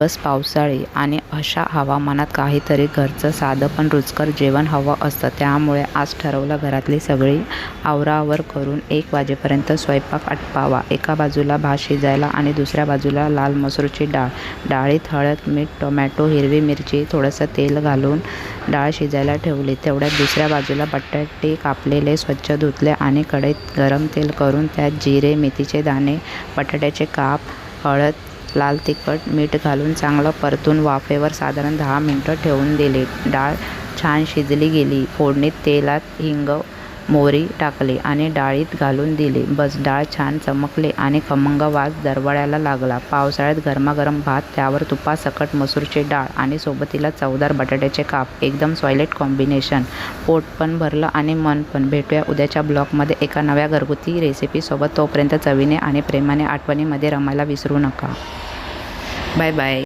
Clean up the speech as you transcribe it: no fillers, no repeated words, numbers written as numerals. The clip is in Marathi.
दिवस पावसाळी आणि अशा हवामानात काहीतरी घरचं साधं पण रुचकर जेवण हवं असतं. त्यामुळे आज ठरवलं घरातली सगळी आवराआवर करून 1 वाजेपर्यंत स्वयंपाक आटपावा. एका बाजूला भात शिजायला आणि दुसऱ्या बाजूला लाल मसूरची डाळ. डाळीत हळद, मीठ, टोमॅटो, हिरवी मिरची, थोडंसं तेल घालून डाळ शिजायला ठेवली. तेवढ्यात दुसऱ्या बाजूला बटाटे कापलेले, स्वच्छ धुतले आणि कढईत गरम तेल करून त्यात जिरे, मेथीचे दाणे, बटाट्याचे काप, हळद, लाल तिखट, मीठ घालून चांगलं परतून वाफेवर साधारण 10 मिनिटं ठेवून दिले. डाळ छान शिजली गेली. फोडणीत तेलात हिंग, मोहरी टाकली आणि डाळीत घालून दिली. बस, डाळ छान चमकली आणि खमंग वास दरवळायला लागला. पावसाळ्यात गरमागरम भात, त्यावर तुपासकट मसूरची डाळ आणि सोबतीला चवदार बटाट्याचे काप. एकदम सॉलिड कॉम्बिनेशन. पोट पण भरलं आणि मन पण. भेटूया उद्याच्या ब्लॉगमध्ये एका नव्या घरगुती रेसिपीसोबत. तोपर्यंत चवीने आणि प्रेमाने आठवणीमध्ये रमायला विसरू नका. Bye bye.